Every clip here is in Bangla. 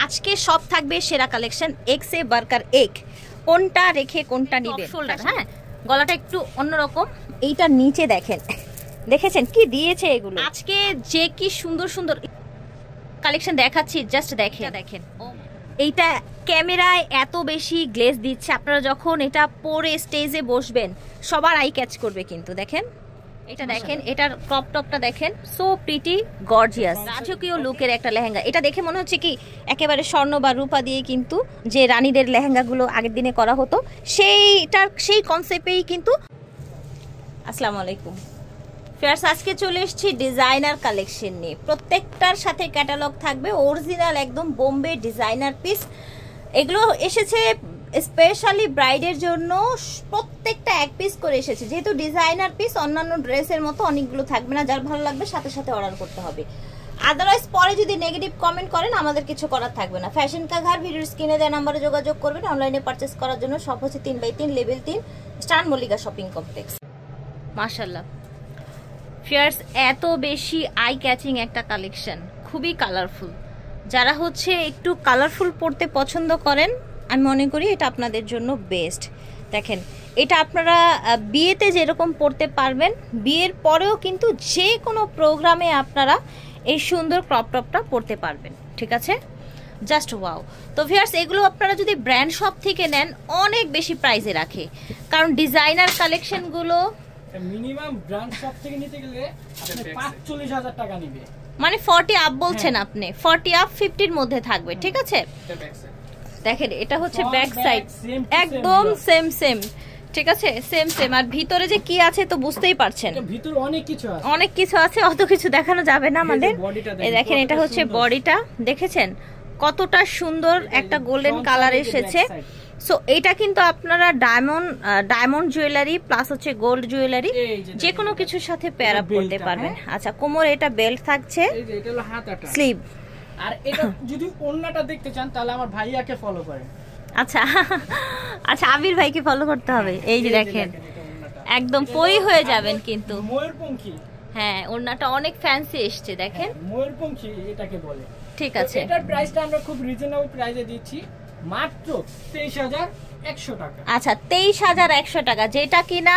আজকে সব থাকবে সেরা কালেকশন এক্স এ বার্কার এক, কোনটা রেখে কোনটা নিবে। হ্যাঁ, গলাটা একটু অন্যরকম। এইটা নিচে দেখেন, দেখেছেন কি দিয়েছে এগুলো। আজকে যে কি সুন্দর সুন্দর কালেকশন দেখাচ্ছি, জাস্ট দেখেন এইটা ক্যামেরায় এত বেশি গ্লেজ দিচ্ছে, আপনারা যখন এটা পরে স্টেজে বসবেন সবার আই ক্যাচ করবে। কিন্তু দেখেন এটা, দেখেন এটার ক্রপ টপটা দেখেন, সো প্রিটি গর্জিয়াস, রাজকীয় লুকের একটা লেহেঙ্গা। এটা দেখে মনে হচ্ছে কি একেবারে স্বর্ণ বা রূপা দিয়ে কিন্তু যে রানীদের লেহেঙ্গাগুলো আগের দিনে করা হতো সেই কনসেপ্টেই কিন্তু। আসসালামু আলাইকুম ফ্রেন্ডস, আজকে চলে এসেছি ডিজাইনার কালেকশন নিয়ে। প্রত্যেকটার সাথে ক্যাটালগ থাকবে, অরিজিনাল একদম বোম্বে ডিজাইনার পিস। এগুলো এসেছে স্পেশালি ব্রাইডের জন্য, প্রত্যেকটা এক পিস করে এসেছে। যেহেতু ডিজাইনার পিস, অন্যান্য ড্রেসের মতো অনেকগুলো থাকবে না, যার ভালো লাগবে সাথে সাথে অর্ডার করতে হবে। আদারওয়াইজ পরে যদি নেগেটিভ কমেন্ট করেন আমাদের কিছু করার থাকবে না। ফ্যাশন কা ঘর ভিডিওর স্ক্রিনে দেওয়া নাম্বারে যোগাযোগ করবেন। অনলাইনে পারচেস করার জন্য সব হচ্ছে 3/3 level 3 star Mallika shopping complex. মাশাআল্লাহ ফিয়ার্স, এত বেশি আই ক্যাচিং একটা কালেকশন, খুবই কালারফুল। যারা হচ্ছে একটু কালারফুল পড়তে পছন্দ করেন, আমি মনে করি এটা আপনাদের জন্য বেস্ট। দেখেন এটা আপনারা বিয়েতে যেরকম পড়তে পারবেন, বিয়ের পরেও কিন্তু যে কোনো প্রোগ্রামে আপনারা এই সুন্দর ক্রপ টপটা পড়তে পারবেন। ঠিক আছে, জাস্ট ওয়াও। তো ভিউয়ার্স, এগুলো আপনারা যদি ব্র্যান্ড শপ থেকে নেন অনেক বেশি প্রাইসে রাখে, কারণ ডিজাইনার কালেকশনগুলো মিনিমাম ব্র্যান্ড শপ থেকে নিতে গেলে আপনি 45,000 টাকা নেবে, মানে 40 আপ বলছেন আপনি, 40 আপ 50 এর মধ্যে থাকবে। ঠিক আছে, দেখেন এটা হচ্ছে ব্যাক সাইড, একদম সেম। ঠিক আছে, সেম। আর ভিতরে যে কি আছে তো বুঝতেই পারছেন, ভিতরে অনেক কিছু আছে, অত কিছু দেখানো যাবে না আমাদের। এই দেখেন এটা হচ্ছে বডিটা, দেখেছেন কতটা সুন্দর একটা গোল্ডেন কালার এসেছে। সো এটা কিন্তু আপনারা ডায়মন্ড জুয়েলারি প্লাস হচ্ছে গোল্ড জুয়েলারি যে কোনো কিছুর সাথে পেয়ার আপ করতে পারবেন। আচ্ছা, কোমর এটা বেল্ট থাকছে, এই যে এটা হলো হাতাটা, স্লিভ। আর এটা যদি ওন্নাটা দেখতে চান তাহলে আমার ভাইয়াকে ফলো করেন। আচ্ছা আবির ভাইকে ফলো করতে হবে। এই যে দেখেন একদম পরি হয়ে যাবেন কিন্তু। ময়ূরপঙ্খী, হ্যাঁ, ওন্নাটা অনেক ফ্যান্সি এসেছে, দেখেন ময়ূরপঙ্খী এটাকে বলে। ঠিক আছে, এটার প্রাইসটা আমরা খুব রিজনেবল প্রাইসে দিচ্ছি, মাত্র 23,100 টাকা। আচ্ছা 23,100 টাকা, যেটা কিনা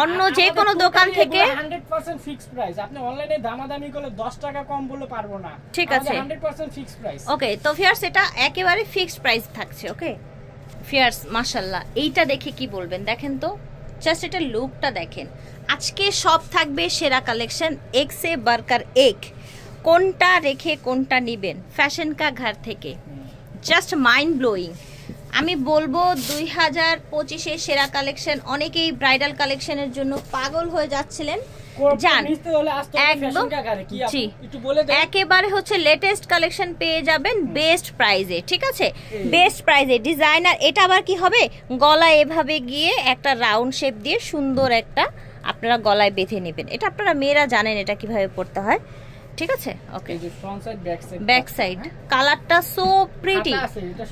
অন্য যে কোনো দোকান থেকে 100% ফিক্সড প্রাইস। আপনি অনলাইনে দামাদামি করলে 10 টাকা কম বললে পারবো না। ঠিক আছে, 100% ফিক্সড প্রাইস। ওকে, তো ফিয়ার্স এটা একেবারে ফিক্সড প্রাইস থাকছে। ওকে ফিয়ার্স, মাশাআল্লাহ এইটা দেখে কি বলবেন, দেখেন তো জাস্ট এটা লুকটা দেখেন। আজকে সব থাকবে সেরা কালেকশন এক্স এ বার্কার এক, কোনটা রেখে কোনটা নিবেন ফ্যাশন কা ঘর থেকে। Just mind blowing. আমি বলবো 2025 এর সেরা কালেকশন। অনেকেই ব্রাইডাল কালেকশনের জন্য পাগল হয়ে যাচ্ছিলেন, জান একদম জি, একেবারে হচ্ছে লেটেস্ট কালেকশন পেয়ে যাবেন বেস্ট প্রাইজে। ঠিক আছে, বেস্ট প্রাইজে ডিজাইনার। এটা আবার কি হবে, গলায় এভাবে গিয়ে একটা রাউন্ড শেপ দিয়ে সুন্দর একটা আপনারা গলায় বেঁধে নেবেন। এটা আপনারা মেয়েরা জানেন এটা কিভাবে পড়তে হয়। ঠিক আছে, ওকে, ব্যাক সাইড কালারটা সো প্রিটি,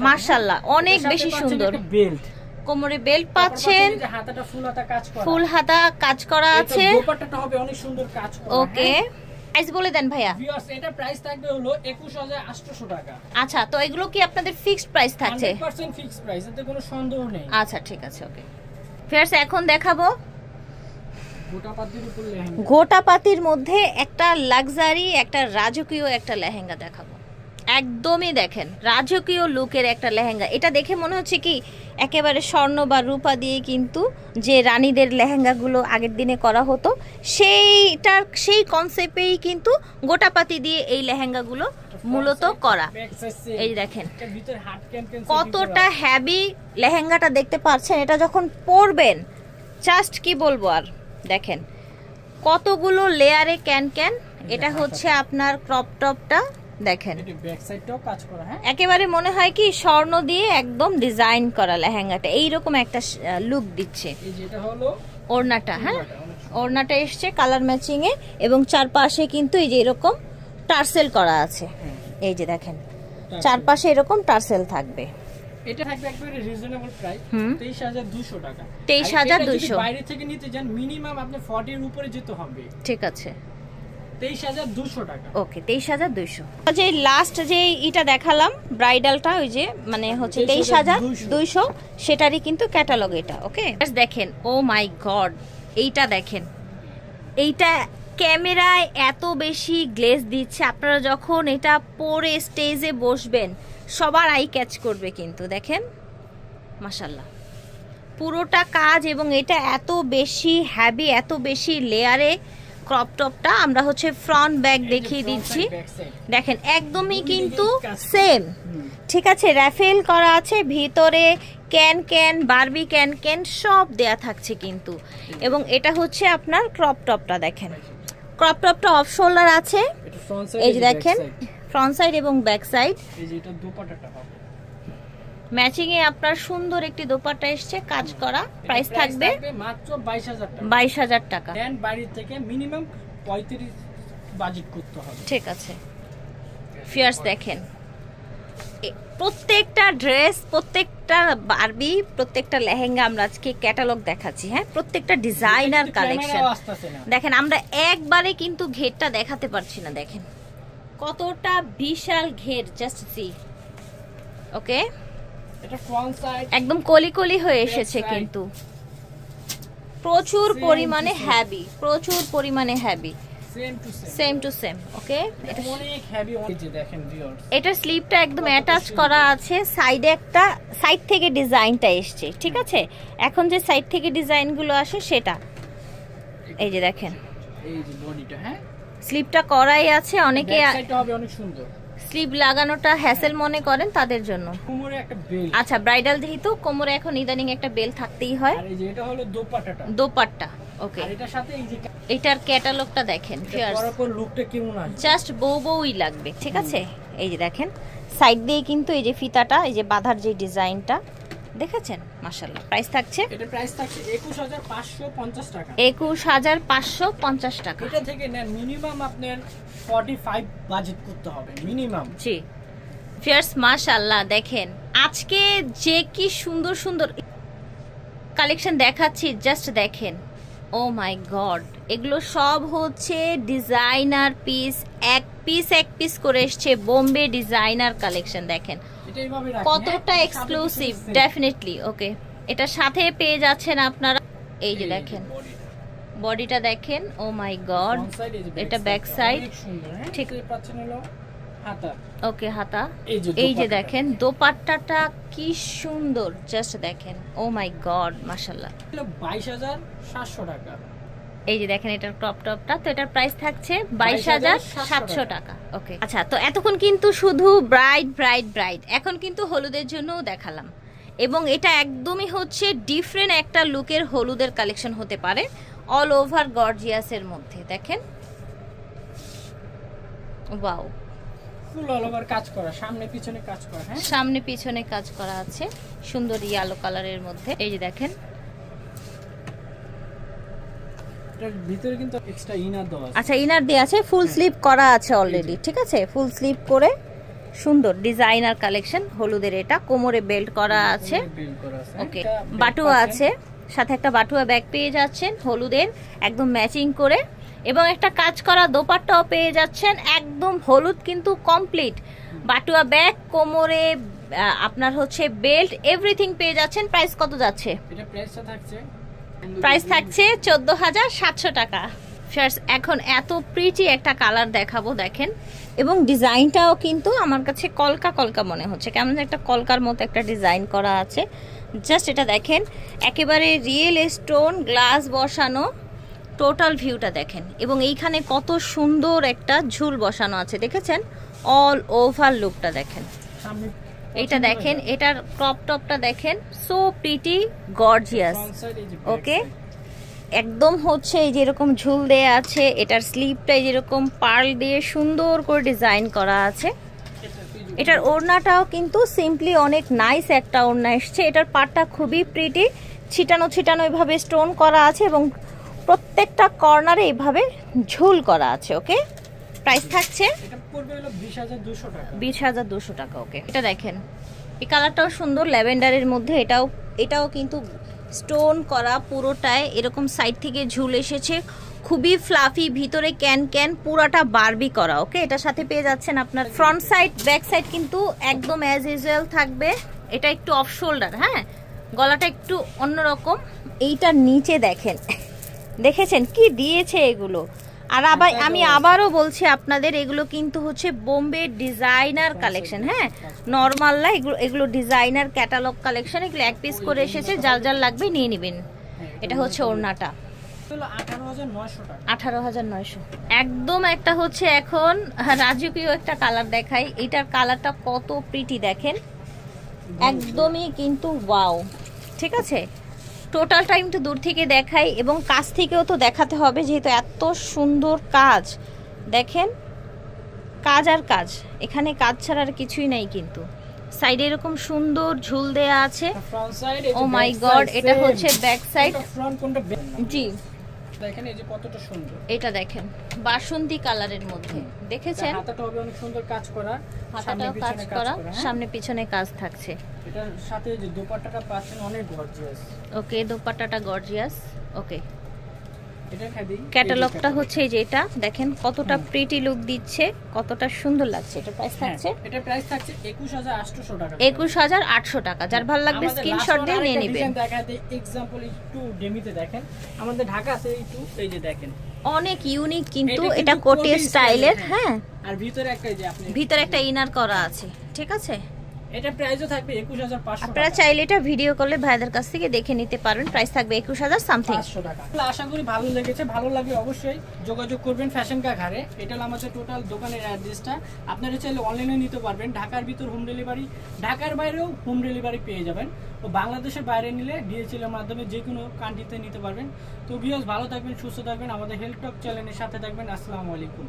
মাশাআল্লাহ অনেক বেশি সুন্দর। বেল্ট, কোমরে বেল্ট পাচ্ছেন, হাতাটা ফুল হাতা কাজ করা আছে, দোপাট্টাটা হবে অনেক সুন্দর কাজ করা। ওকে, প্রাইস বলে দেন ভাইয়া। ভিউয়ার্স, এটা প্রাইস থাকবে হলো 21,800 টাকা। আচ্ছা, তো এগুলো কি আপনাদের ফিক্সড প্রাইস থাকছে? 100% ফিক্সড প্রাইস, এতে কোনো সন্দেহ নেই। আচ্ছা ঠিক আছে, ওকে। ফ্রেন্ডস, এখন দেখাবো গোটাপাতির উপর লেহেঙ্গা, গোটাপাতির মধ্যে একটা লাক্সারি, একটা রাজকীয় একটা লেহেঙ্গা দেখাবো। একদমই দেখেন রাজকীয় লুকের একটা লেহেঙ্গা। এটা দেখে মনে হচ্ছে কি একেবারে স্বর্ণ বা রূপা দিয়ে কিন্তু যে রানীদের লেহেঙ্গাগুলো আগের দিনে করা হতো সেই কনসেপ্টেই কিন্তু গোটাপাতি দিয়ে এই লেহেঙ্গাগুলো মূলত করা। এই দেখেন কতটা হ্যাভি লেহেঙ্গাটা দেখতে পাচ্ছেন। এটা যখন পরবেন জাস্ট কি বলবো আর, দেখেন কতগুলো লেয়ারে ক্যান। এটা হচ্ছে আপনার ক্রপ টপটা, দেখেন একেবারে মনে হয় কি স্বর্ণ দিয়ে একদম ডিজাইন করা লেহেঙ্গাটা, এইরকম একটা লুক দিচ্ছে। ওড়নাটা, হ্যাঁ ওড়নাটা এসছে কালার ম্যাচিং এ, এবং চারপাশে কিন্তু এই যে এরকম টার্সেল করা আছে। এই যে দেখেন চারপাশে এরকম টার্সেল থাকবে। এটা থাকবে একবারে রিজনেবল প্রাইস 23,200 টাকা। 23,200 বাইরে থেকে নিতে যান মিনিমাম আপনি 40 এর উপরে যেতে হবে। ঠিক আছে, 23,200 টাকা। ওকে 23,200। যে লাস্ট যে এটা দেখালাম ব্রাইডালটা, ওই যে মানে হচ্ছে 23,200, সেটারই কিন্তু ক্যাটালগ এটা। ওকে দেখেন, ও মাই গড, এইটা দেখেন, এইটা ক্যামেরায় এত বেশি গ্লেজ দিচ্ছে, আপনারা যখন এটা পরে স্টেজে বসবেন সবার আই ক্যাচ করবে কিন্তু। দেখেন মাশাআল্লাহ পুরোটা কাজ, এবং এটা এত বেশি হ্যাভি, এত বেশি লেয়ারে। ক্রপ টপটা আমরা হচ্ছে ফ্রন্ট ব্যাক দেখিয়ে দিচ্ছি, দেখেন একদমই কিন্তু সেম, ঠিক আছে। র্যাফেল করা আছে, ভিতরে can can, Barbie can can সব দেয়া থাকছে কিন্তু। এবং এটা হচ্ছে আপনার ক্রপ টপটা, দেখেন ক্রপ টপটা অফ শোল্ডার আছে, এই যে দেখেন ফ্রন্ট সাইড এবং ব্যাক সাইড। এই যে এটা দোপাট্টাটা হবে ম্যাচিং এ আপনার সুন্দর একটি দোপাট্টা এসেছে কাজ করা। প্রাইস থাকবে মাত্র 22,000 টাকা। 22,000 টাকা। দেন বাড়ি থেকে মিনিমাম 35 বাজেট করতে হবে, ঠিক আছে। ফিয়ার্স দেখেন, প্রত্যেকটা ড্রেস, প্রত্যেকটা বারবি, প্রত্যেকটা লেহেঙ্গা আমরা আজকে ক্যাটালগ দেখাচ্ছি। হ্যাঁ, প্রত্যেকটা ডিজাইনার কালেকশন দেখেন। আমরা একবারে কিন্তু ঘেরটা দেখাতে পারছি না, দেখেন কতটা বিশাল ঘের, জাস্ট সি। ওকে, এটা ফ্রন্ট সাইড একদম কলি কলি হয়ে এসেছে কিন্তু প্রচুর পরিমাণে হ্যাভি, প্রচুর পরিমাণে হ্যাভি, সেম টু সেম। ওকে, এটা অনেক হেভি। এই যে দেখেন ভিউয়ার্স, এটা স্লিপটা একদম অ্যাটাচ করা আছে, সাইডে একটা সাইড থেকে ডিজাইনটা এসেছে, ঠিক আছে। এখন যে সাইড থেকে ডিজাইনগুলো আসে সেটা এই যে দেখেন, এই যে বডিটা, হ্যাঁ স্লিপটা করাই আছে। অনেকে সাইডটা হবে অনেক সুন্দর, স্লিপ লাগানোটা হ্যাসেল মনে করেন তাদের জন্য। কোমরে একটা বেল, আচ্ছা ব্রাইডাল যেহেতু কোমরে এখন ইদানিং একটা বেল থাকতেই হয়। আর এই যে এটা হলো দোপাট্টাটা, দোপাট্টা। ওকে, আর এটার সাথে এই যে এটার ক্যাটালগটা দেখেন ফিয়ার্স, পরাপর লুকটা কেমন আছে, জাস্ট বউই লাগবে, ঠিক আছে। এই যে দেখেন সাইড দিয়ে কিন্তু এই যে ফিতাটা, এই যে বাঁধার যে ডিজাইনটা দেখেছেন, মাশাআল্লাহ। প্রাইস থাকছে, এটা প্রাইস থাকছে 21,550 টাকা। 21,550 টাকা। এটা থেকে নেন মিনিমাম আপনার 45 বাজেট করতে হবে মিনিমাম। জি ফিয়ার্স, মাশাআল্লাহ দেখেন আজকে যে কি সুন্দর সুন্দর কালেকশন দেখাচ্ছি, জাস্ট দেখেন। ও মাই গড, এগুলো সব হচ্ছে ডিজাইনার পিস, এক পিস করে এসছে বোম্বে ডিজাইনার কালেকশন। দেখেন কতটা এক্সক্লুসিভ, ডেফিনেটলি। ওকে, এটার সাথে পেয়ে যাচ্ছেন আপনারা, এই যে দেখেন বডিটা দেখেন, ও মাই গড, এটা ব্যাক সাইড, ঠিক পাচ্ছেন হলো হাতা। ওকে, হাতা। এই যে দেখেন দোপাট্টাটা কি সুন্দর, জাস্ট দেখেন, ও মাই গড মাশাআল্লাহ। 22,700 টাকা। এই যে দেখেন এটার ক্রপ টপটা, তো এটার প্রাইস থাকছে 22,700 টাকা। ওকে, আচ্ছা তো এতক্ষণ কিন্তু শুধু ব্রাইড ব্রাইড ব্রাইড, এখন কিন্তু হলুদের জন্যও দেখালাম, এবং এটা একদমই হচ্ছে ডিফারেন্ট একটা লুকের হলুদের কালেকশন হতে পারে, অল ওভার গর্জিয়াসের মধ্যে। দেখেন ওয়াও, ফুল অল ওভার কাজ করা, সামনে পিছনে কাজ করা, হ্যাঁ সামনে পিছনে কাজ করা আছে, সুন্দর ইয়েলো কালারের মধ্যে। এই যে দেখেন এটার ভিতরে কিন্তু এক্সট্রা ইনার দেওয়া আছে। আচ্ছা, ইনার দেওয়া আছে, ফুল স্লিভ করা আছে অলরেডি, ঠিক আছে। ফুল স্লিভ করে সুন্দর ডিজাইনার কালেকশন হলুদের, এটা কোমরে বেল্ট করা আছে। ওকে, বাটুয়া আছে, সাথে একটা বাটুয়া ব্যাগ পেয়ে যাচ্ছেন হলুদের একদম ম্যাচিং করে, এবং একটা কাজ করা দোপাট্টাও পেয়ে যাচ্ছেন একদম হলুদ কিন্তু কমপ্লিট। বাটুয়া ব্যাগ, কোমরে আপনার হচ্ছে বেল্ট, এভরিথিং পেয়ে যাচ্ছেন। প্রাইস কত যাচ্ছে? এটা প্রাইস থাকছে 14,700 টাকা। এখন এত প্রিটি একটা কালার দেখাবো, দেখেন, এবং ডিজাইনটাও কিন্তু আমার কাছে কলকা কলকা মনে হচ্ছে, কেমন একটা কলকার মতো একটা ডিজাইন করা আছে। জাস্ট এটা দেখেন, একেবারে রিয়েল স্টোন গ্লাস বসানো, টোটাল ভিউটা দেখেন, এবং এইখানে কত সুন্দর একটা ঝুল বসানো আছে, দেখেছেন? অল ওভার লুকটা দেখেন, এটা দেখেন, এটার ক্রপ টপটা দেখেন, সো প্রিটি গর্জিয়াস। ওকে, একদম হচ্ছে এই যেরকম ঝুল দেয়া আছে, এটার স্লিভটা যেরকম পার্ল দিয়ে সুন্দর করে ডিজাইন করা আছে। এটার ওড়নাটাও কিন্তু সিম্পলি অনেক নাইস একটা ওড়না এসছে, এটার পাটটা খুবই প্রিটি, ছিটানো ছিটানো এইভাবে স্টোন করা আছে, এবং প্রত্যেকটা কর্নারে এইভাবে ঝুল করা আছে। ওকে, প্রাইস থাকছে 20,200 টাকা। ওকে, এটা দেখেন, এই কালারটাও সুন্দর ল্যাভেন্ডারের মধ্যে, এটাও কিন্তু স্টোন করা পুরোটায়, এরকম সাইড থেকে ঝুল এসেছে, খুবই ফ্লাফি, ভিতরে ক্যান ক্যান, পুরাটা বারবি করা। ওকে, এটার সাথে পেয়ে যাচ্ছেন আপনার ফ্রন্ট সাইড, ব্যাক সাইড কিন্তু একদম অ্যাজ ইউজুয়াল থাকবে। এটা একটু অফ শোল্ডার, হ্যাঁ, গলাটা একটু অন্যরকম। এইটার নিচে দেখেন, দেখেছেন কি দিয়েছে এগুলো। আর আবার আমি আবারও বলছি আপনাদের, এগুলো কিন্তু হচ্ছে বোম্বে ডিজাইনার কালেকশন, হ্যাঁ, নর্মাল না, এগুলো ডিজাইনার ক্যাটালগ কালেকশন। এগুলো এক পিস করে এসেছে, যার যার লাগবে নিয়ে নেবেন। এটা হচ্ছে ওড়নাটা 18,900, একদম একটা হচ্ছে এখন রাজকীয় একটা কালার দেখাই। এটার কালারটা কত প্রিটি দেখেন, একদমই কিন্তু ওয়াও। ঠিক আছে, টোটালটা কিন্তু দূর থেকে দেখাই এবং কাছ থেকেও তো দেখাতে হবে, যেহেতু এত সুন্দর কাজ। দেখেন কাজ আর কাজ, এখানে কাজ ছাড়া আর কিছুই নাই। কিন্তু সাইডে এরকম সুন্দর ঝুল দেয়া আছে। ও মাই গড, এটা হচ্ছে ব্যাক সাইড। জি দেখেন এই যে কতটা সুন্দর, এটা দেখেন বাসন্তী কালারের মধ্যে, দেখেছেন হাতাটা হবে অনেক সুন্দর কাজ করা, হাতাটাও কাজ করা, সামনে পিছনে কাজ থাকছে। এটার সাথে যে দোপাট্টাটা পাচ্ছেন অনেক গর্জিয়াস। ওকে, দোপাট্টাটা গর্জিয়াস। ওকে, এটা খাদি ক্যাটালগটা হচ্ছে এই যে, এটা দেখেন কতটা প্রিটি লুক দিচ্ছে, কতটা সুন্দর লাগছে। এটা প্রাইস থাকছে, এটা প্রাইস থাকছে 21,800 টাকা। 21,800 টাকা। যার ভালো লাগবে স্ক্রিনশট দিয়ে নিয়ে নেবেন। দেখাতে এক্সাম্পল একটু ডেমিতে দেখেন, আমাদের ঢাকাতে একটু এই যে দেখেন অনেক ইউনিক, কিন্তু এটা কোটি স্টাইলের, হ্যাঁ, আর ভিতরে একটা এই যে আপনি ভিতরে একটা ইনার করা আছে। ঠিক আছে, এটা প্রাইসও থাকবে 21,500 আপনারা চাইলে এটা ভিডিও কলে ভাইদের কাছ থেকে দেখে নিতে পারেন। প্রাইস থাকবে 21,000 সামথিং টাকা। আশা করি ভালো লেগেছে, ভালো লাগলে অবশ্যই যোগাযোগ করবেন ফ্যাশন কা ঘরে। এটা হলো আমাদের টোটাল দোকানের অ্যাড্রেসটা। আপনারা চাইলে অনলাইনে নিতে পারবেন, ঢাকার ভিতর হোম ডেলিভারি, ঢাকার বাইরেও হোম ডেলিভারি পেয়ে যাবেন। ও বাংলাদেশের বাইরে নিলে DHL এর মাধ্যমে যে কোনো কান্ট্রিতে নিতে পারবেন। তো ভিউয়ার্স ভালো থাকবেন, সুস্থ থাকবেন, আমাদের হেলথ টক চ্যানেলের সাথে থাকবেন। আসসালামু আলাইকুম।